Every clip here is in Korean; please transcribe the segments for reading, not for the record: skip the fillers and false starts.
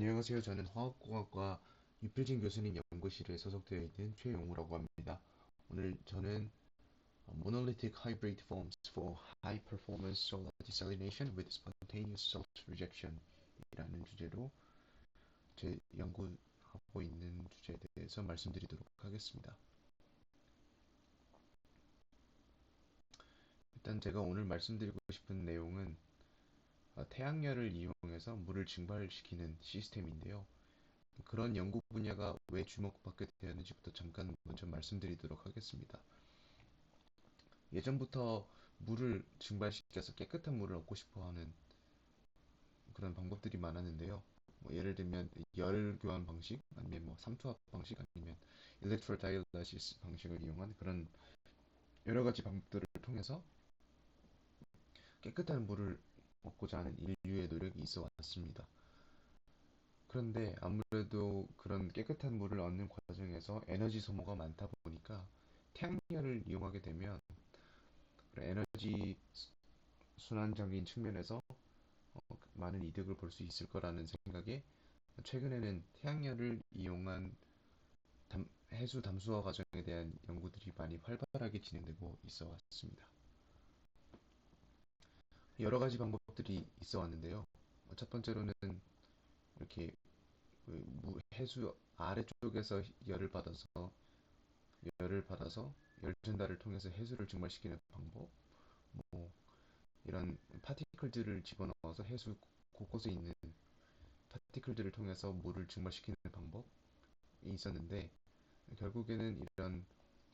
안녕하세요. 저는 화학공학과 유필진 교수님 연구실에 소속되어 있는 최용우라고 합니다. 오늘 저는 Monolithic Hybrid Forms for High Performance Solar Desalination with Spontaneous Salt Rejection 이라는 주제로 제 연구하고 있는 주제에 대해서 말씀드리도록 하겠습니다. 일단 제가 오늘 말씀드리고 싶은 내용은 태양열을 이용해서 물을 증발시키는 시스템인데요. 그런 연구 분야가 왜 주목받게 되었는지부터 잠깐 먼저 말씀드리도록 하겠습니다. 예전부터 물을 증발시켜서 깨끗한 물을 얻고 싶어 하는 그런 방법들이 많았는데요. 예를 들면 열 교환 방식, 아니면 삼투압 방식, 아니면 일렉트로다이올라시스 방식을 이용한 그런 여러 가지 방법들을 통해서 깨끗한 물을 얻고자 하는 인류의 노력이 있어 왔습니다. 그런데 아무래도 그런 깨끗한 물을 얻는 과정에서 에너지 소모가 많다 보니까 태양열을 이용하게 되면 에너지 순환적인 측면에서 많은 이득을 볼 수 있을 거라는 생각에 최근에는 태양열을 이용한 해수 담수화 과정에 대한 연구들이 많이 활발하게 진행되고 있어 왔습니다. 여러 가지 방법들이 있어 왔는데요. 첫 번째로는 이렇게 해수 아래쪽에서 열을 받아서 열 전달을 통해서 해수를 증발시키는 방법, 뭐 이런 파티클들을 집어넣어서 해수 곳곳에 있는 파티클들을 통해서 물을 증발시키는 방법이 있었는데 결국에는 이런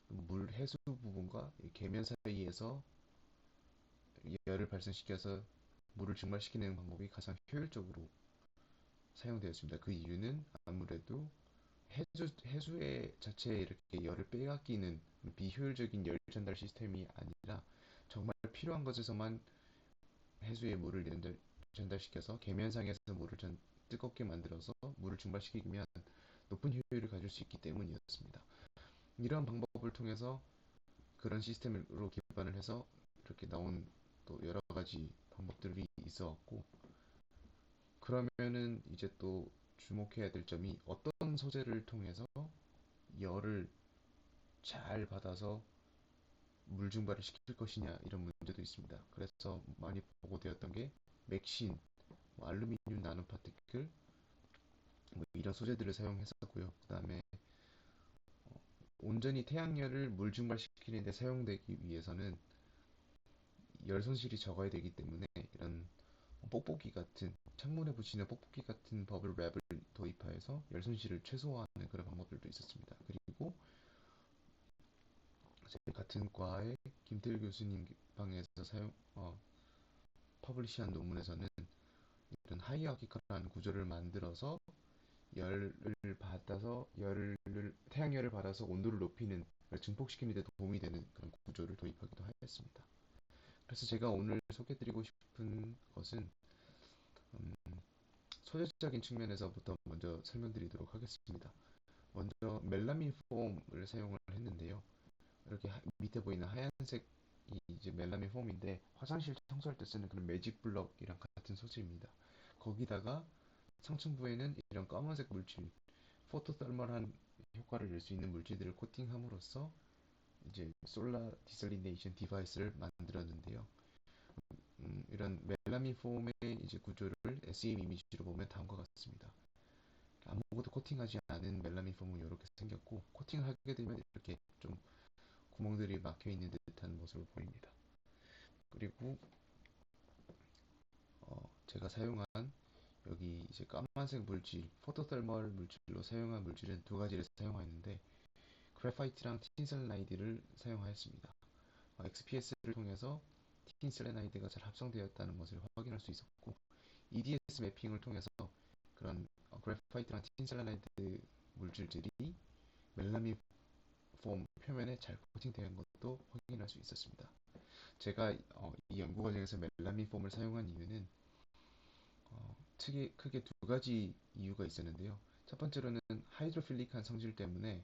물 해수 부분과 계면 사이에서 열을 발생시켜서 물을 증발시키는 방법이 가장 효율적으로 사용되었습니다. 그 이유는 아무래도 해수의 자체에 이렇게 열을 빼앗기는 비효율적인 열 전달 시스템이 아니라 정말 필요한 것에서만 해수에 물을 전달시켜서 계면상에서 뜨겁게 만들어서 물을 증발시키면 높은 효율을 가질 수 있기 때문이었습니다. 이러한 방법을 통해서 그런 시스템으로 기반을 해서 이렇게 나온 또 여러 가지 방법들이 있어 왔고, 그러면은 이제 또 주목해야 될 점이 어떤 소재를 통해서 열을 잘 받아서 물 증발을 시킬 것이냐, 이런 문제도 있습니다. 그래서 많이 보고되었던 게 맥신, 알루미늄 나노파티클, 이런 소재들을 사용했었고요. 그 다음에 온전히 태양열을 물 증발시키는 데 사용되기 위해서는 열 손실이 적어야 되기 때문에 이런 뽁뽁이 같은 창문에 붙이는 뽁뽁이 같은 버블 랩을 도입하여서 열 손실을 최소화하는 그런 방법들도 있었습니다. 그리고 제 같은 과의 김태일 교수님 방에서 퍼블리시한 논문에서는 이런 하이어키컬한 구조를 만들어서 열을 태양열을 받아서 온도를 높이는 증폭시키는 데 도움이 되는 그런 구조를 도입하기도 하였습니다. 그래서 제가 오늘 소개드리고 싶은 것은 소재적인 측면에서부터 먼저 설명드리도록 하겠습니다. 먼저 멜라민 폼을 사용을 했는데요. 이렇게 밑에 보이는 하얀색이 이제 멜라민 폼인데 화장실 청소할 때 쓰는 그런 매직 블럭이랑 같은 소재입니다. 거기다가 상층부에는 이런 검은색 물질, 포토설멀한 효과를 낼 수 있는 물질들을 코팅함으로써 이제 솔라 디설리네이션 디바이스를 만들었는데요. 이런 멜라민 폼의 이제 구조를 SEM 이미지로 보면 다음과 같습니다. 아무것도 코팅하지 않은 멜라민 폼은 이렇게 생겼고, 코팅을 하게 되면 이렇게 좀 구멍들이 막혀 있는 듯한 모습을 보입니다. 그리고 제가 사용한 여기 이제 까만색 물질, 포토설멀 물질로 사용한 물질은 두 가지를 사용하였는데 그래파이트랑 틴셀라나이드를 사용하였습니다. XPS를 통해서 틴셀라나이드가 잘 합성되었다는 것을 확인할 수 있었고, EDS 매핑을 통해서 그런 그래파이트랑 틴셀라나이드 물질들이 멜라민 폼 표면에 잘 코팅된 것도 확인할 수 있었습니다. 제가 이 연구 과정에서 멜라민 폼을 사용한 이유는 크게 두 가지 이유가 있었는데요. 첫 번째로는 하이드로필릭한 성질 때문에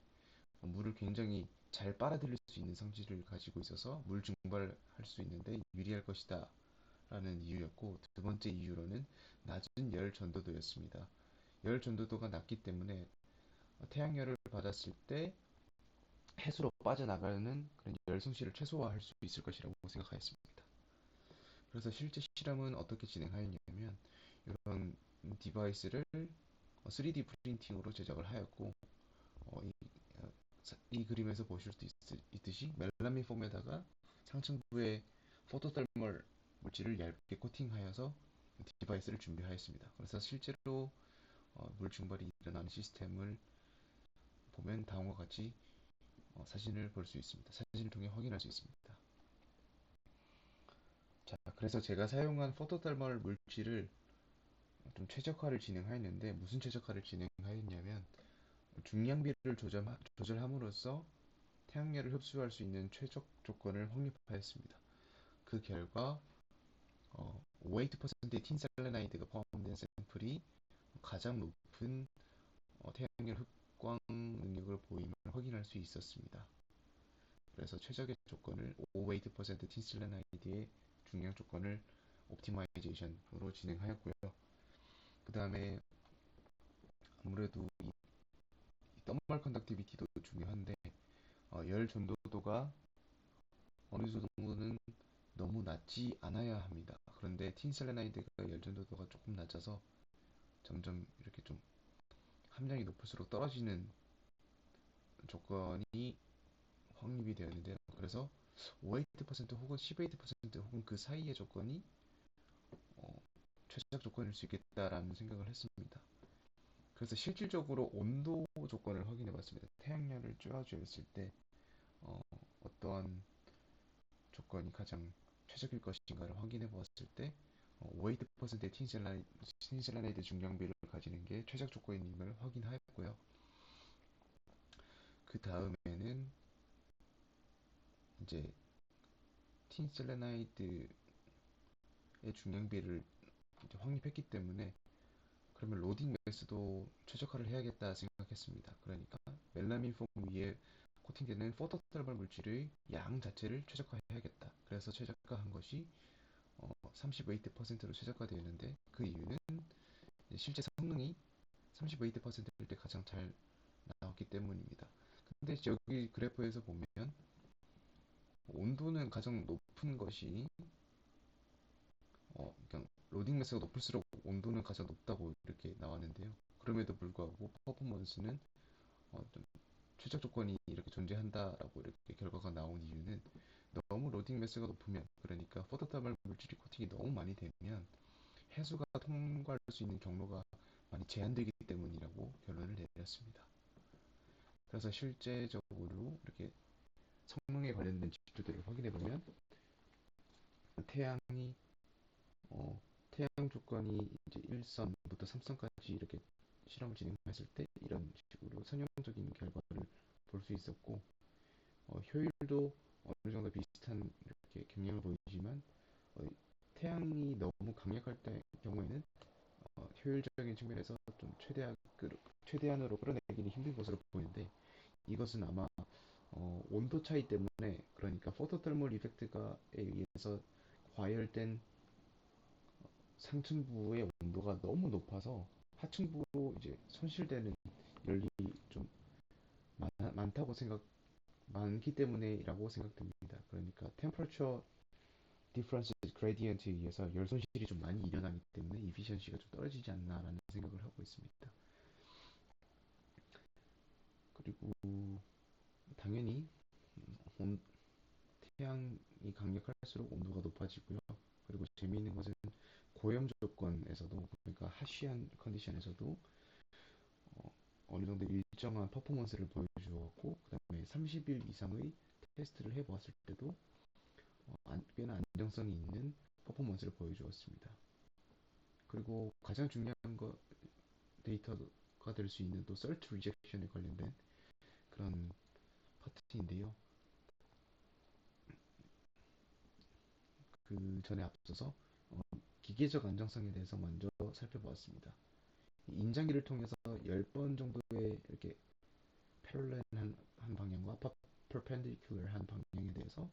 물을 굉장히 잘 빨아들일 수 있는 성질을 가지고 있어서 물 증발할 수 있는데 유리할 것이다 라는 이유였고, 두 번째 이유로는 낮은 열 전도도였습니다. 열 전도도가 낮기 때문에 태양열을 받았을 때 해수로 빠져나가는 그런 열 손실을 최소화할 수 있을 것이라고 생각하였습니다. 그래서 실제 실험은 어떻게 진행하였냐면 이런 디바이스를 3D 프린팅으로 제작을 하였고 어, 이, 어, 이 그림에서 보실 수 있듯이 멜라민 폼에다가 상층부에 포토떨멀 물질을 얇게 코팅하여서 디바이스를 준비하였습니다. 그래서 실제로 물 증발이 일어나는 시스템을 보면 다음과 같이 사진을 볼 수 있습니다. 사진을 통해 확인할 수 있습니다. 자, 그래서 제가 사용한 포토떨멀 물질을 좀 최적화를 진행하였는데 무슨 최적화를 진행하였냐면 중량비를 조절함으로써 태양열을 흡수할 수 있는 최적 조건을 확립하였습니다. 그 결과 weight 퍼센트의 틴 셀레나이드가 포함된 샘플이 가장 높은 태양열 흡광 능력을 보임을 확인할 수 있었습니다. 그래서 최적의 조건을 5weight% 틴 셀레나이드의 중량 조건을 옵티마이제이션으로 진행하였고요. 그 다음에 아무래도 이 더멀 컨덕티비티도 중요한데 열 전도도가 어느 정도는 너무 낮지 않아야 합니다. 그런데 틴 셀레나이드가 열 전도도가 조금 낮아서 점점 이렇게 좀 함량이 높을수록 떨어지는 조건이 확립이 되었는데요. 그래서 5% 혹은 10% 혹은 그 사이의 조건이 어, 최적 조건일 수 있겠다라는 생각을 했습니다. 그래서 실질적으로 온도 조건을 확인해 봤습니다. 태양열을 쬐어주었을 때 어, 어떠한 조건이 가장 최적일 것인가를 확인해 보았을 때 5%의 틴셀라나이드 중량비를 가지는 게 최적 조건임을 확인하였고요. 그 다음에는 이제 틴셀레나이드의 중량비를 이제 확립했기 때문에 그러면 로딩 매스도 최적화를 해야겠다 생각했습니다. 그러니까 멜라민 폼 위에 코팅되는 포토떨멀 물질의 양 자체를 최적화해야겠다. 그래서 최적화한 것이 38%로 최적화되었는데 그 이유는 실제 성능이 38%일 때 가장 잘 나왔기 때문입니다. 근데 여기 그래프에서 보면 온도는 가장 높은 것이 그냥 로딩 매스가 높을수록 온도는 가장 높다고 이렇게 나왔는데요. 그럼에도 불구하고 퍼포먼스는 좀 최적 조건이 이렇게 존재한다라고 이렇게 결과가 나온 이유는 너무 로딩 매스가 높으면 그러니까 포토타멀 물질이 코팅이 너무 많이 되면 해수가 통과할 수 있는 경로가 많이 제한되기 때문이라고 결론을 내렸습니다. 그래서 실제적으로 이렇게 성능에 관련된 지표들을 확인해 보면 태양이 어, 태양 조건이 이제 1선부터 3선까지 이렇게 실험을 진행했을 때 이런 식으로 선형적인 결과를 볼 수 있었고 효율도 어느 정도 비슷한 이렇게 경향을 보이지만 어, 태양이 너무 강력할 때 경우에는 효율적인 측면에서 좀 최대한으로 끌어내기는 힘든 것으로 보이는데 이것은 아마 온도 차이 때문에 그러니까 포토떨멀 이펙트가 의해서 과열된 상층부의 온도가 너무 높아서 하층부로 이제 손실되는 열이 좀 많다고 많기 때문에라고 생각됩니다. 그러니까 temperature difference gradient에 의해서 열 손실이 좀 많이 일어나기 때문에 이피션시가 좀 떨어지지 않나라는 생각을 하고 있습니다. 그리고 당연히 온, 태양이 강력할수록 온도가 높아지고요. 그리고 재미있는 것은 고염 조건에서도 그러니까 하시한 컨디션에서도 어느 정도 일정한 퍼포먼스를 보여주었고 그다음에 30일 이상의 테스트를 해보았을 때도 꽤나 안정성이 있는 퍼포먼스를 보여주었습니다. 그리고 가장 중요한 거 데이터가 될 수 있는 또 search rejection에 관련된 그런 파트인데요. 그 전에 앞서서 기계적 안정성에 대해서 먼저 살펴보았습니다. 인장기를 통해서 10번 정도의 이렇게 패럴렐한 한 방향과 perpendicular한 방향에 대해서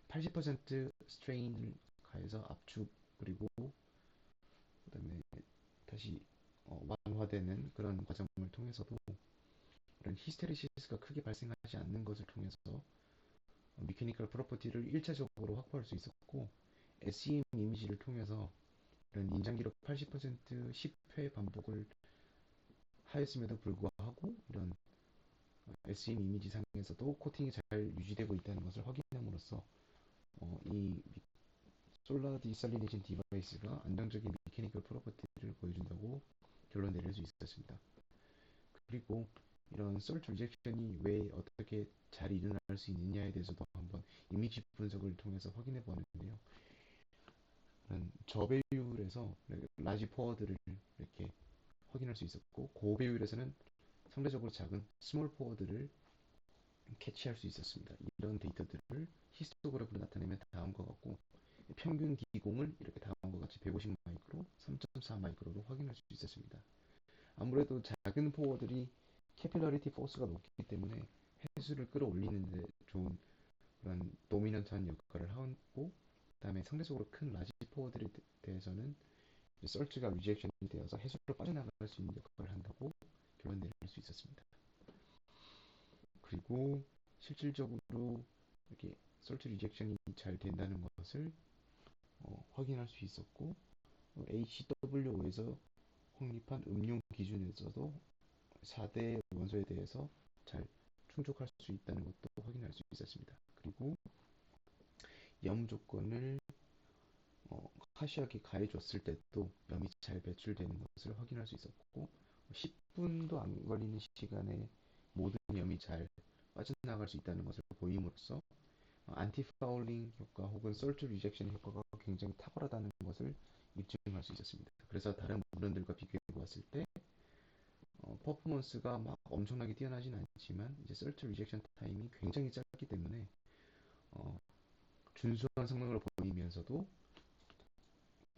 80% 스트레인을 가해서 압축 그리고 그다음에 다시 완화되는 그런 과정을 통해서도 이런 히스테리시스가 크게 발생하지 않는 것을 통해서 미케니컬 프로퍼티를 일차적으로 확보할 수 있었고, SEM 이미지를 통해서 이런 인장기록 80% 10회 반복을 하였음에도 불구하고 이런 SEM 이미지 상에서도 코팅이 잘 유지되고 있다는 것을 확인함으로써 이 솔라 디살리네이션 디바이스가 안정적인 미케니컬 프로퍼티를 보여준다고 결론 내릴 수 있었습니다. 그리고 이런 솔트 리젝션이 왜 어떻게 잘 일어날 수 있느냐에 대해서도 한번 이미지 분석을 통해서 확인해 보았는데요. 저배율에서 라지 포워드를 이렇게 확인할 수 있었고, 고배율에서는 상대적으로 작은 스몰 포워드를 캐치할 수 있었습니다. 이런 데이터들을 히스토그래프로 나타내면 다음과 같고, 평균 기공을 이렇게 다음과 같이 150 마이크로, 3.4 마이크로로 확인할 수 있었습니다. 아무래도 작은 포워들이 캐필러리티 포스가 높기 때문에 해수를 끌어올리는 데 좋은 그런 도미넌트한 역할을 하고, 그다음에 상대적으로 큰 라지 포워들에 대해서는 썰트가 리젝션이 되어서 해수로 빠져나갈 수 있는 역할을 한다고 결론 내릴 수 있었습니다. 그리고 실질적으로 이렇게 썰트 리젝션이 잘 된다는 것을 확인할 수 있었고, HWO에서 확립한 음용 기준에서도 4대 원소에 대해서 잘 충족할 수 있다는 것도 확인할 수 있었습니다. 그리고 염 조건을 카시하게 가해줬을 때도 염이 잘 배출되는 것을 확인할 수 있었고, 10분도 안 걸리는 시간에 모든 염이 잘 빠져나갈 수 있다는 것을 보임으로써 안티 파울링 효과 혹은 솔트 리젝션 효과가 굉장히 탁월하다는 것을 입증할 수 있었습니다. 그래서 다른 물론들과 비교해 보았을 때 퍼포먼스가 막 엄청나게 뛰어나진 않지만 이제 솔트 리젝션 타임이 굉장히 짧기 때문에 어, 준수한 성능을 보이면서도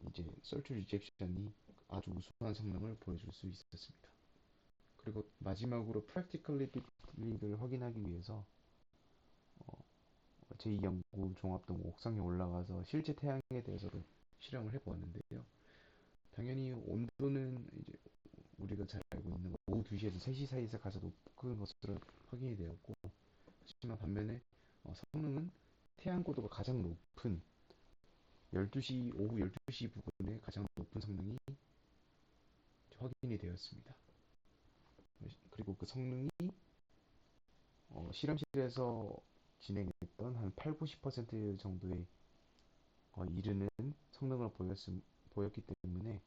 이제 솔트 리젝션이 아주 우수한 성능을 보여줄 수 있었습니다. 그리고 마지막으로 프랙티컬리티를 확인하기 위해서 제2연구 종합동 옥상에 올라가서 실제 태양에 대해서도 실험을 해보았는데요. 당연히 온도는 이제 우리가 잘 알고 있는 오후 2시에서 3시 사이에서 가장 높은 것으로 확인이 되었고, 하지만 반면에 성능은 태양 고도가 가장 높은 12시, 오후 12시 부근에 가장 높은 성능이 확인이 되었습니다. 그리고 그 성능이 실험실에서 진행했던 한 8, 90% 정도에 이르는 성능을 보였기 때문에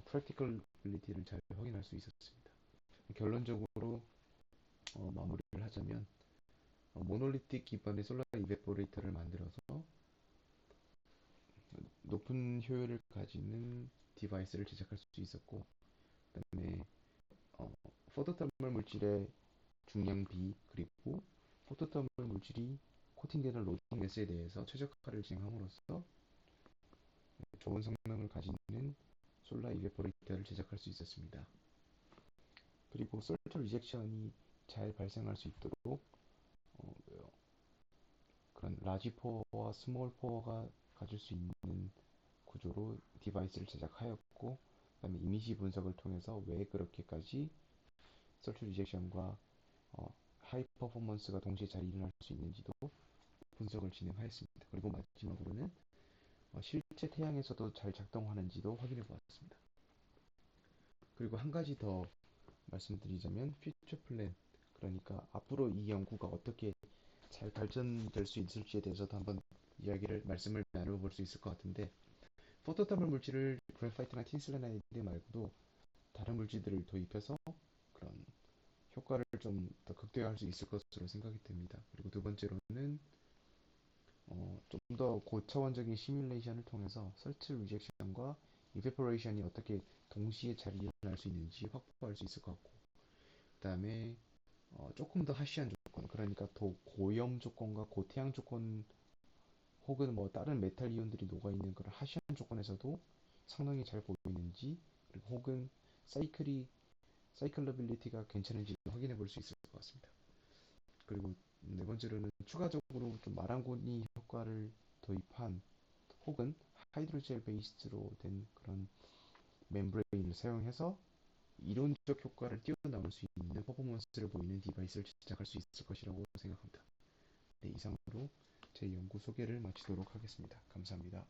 프랙티컬리티를 잘 확인할 수 있었습니다. 결론적으로 마무리를 하자면 모놀리틱 기반의 솔라 이베포레이터를 만들어서 높은 효율을 가지는 디바이스를 제작할 수 있었고, 그다음에 포토터멀 물질의 중량 B 그리고 포토터멀 물질이 코팅되는 로딩 매스에 대해서 최적화를 진행함으로써 좋은 성능을 가지는 솔라 이베포레이터를 제작할 수 있었습니다. 그리고 솔트 리젝션이 잘 발생할 수 있도록 어, 그런 라지 포어와 스몰 포어가 가질 수 있는 구조로 디바이스를 제작하였고, 그다음에 이미지 분석을 통해서 왜 그렇게까지 솔트 리젝션과 하이 퍼포먼스가 동시에 잘 일어날 수 있는지도 분석을 진행하였습니다. 그리고 마지막으로는 실제 태양에서도 잘 작동하는지도 확인해 보았습니다. 그리고 한 가지 더 말씀드리자면 퓨처 플랜, 그러니까 앞으로 이 연구가 어떻게 잘 발전될 수 있을지에 대해서도 한번 말씀을 나눠볼 수 있을 것 같은데, 포토타멀 물질을 그래파이트나 틴슬레나이드 말고도 다른 물질들을 도입해서 그런 효과를 좀 더 극대화할 수 있을 것으로 생각이 됩니다. 그리고 두 번째로는 좀 더 고차원적인 시뮬레이션을 통해서 설치 리젝션과 이베포레이션이 어떻게 동시에 잘 일어날 수 있는지 확보할 수 있을 것 같고, 그 다음에 조금 더 하시한 조건, 그러니까 더 고염 조건과 고태양 조건 혹은 뭐 다른 메탈 이온들이 녹아있는 그런 하시한 조건에서도 성능이 잘 보이는지, 그리고 혹은 사이클러빌리티가 괜찮은지 확인해 볼 수 있을 것 같습니다. 그리고 네 번째로는 추가적으로 좀 마랑고니 효과를 도입한 혹은 하이드로젤 베이스로 된 그런 멤브레인을 사용해서 이론적 효과를 뛰어넘을 수 있는 퍼포먼스를 보이는 디바이스를 제작할 수 있을 것이라고 생각합니다. 네, 이상으로 제 연구 소개를 마치도록 하겠습니다. 감사합니다.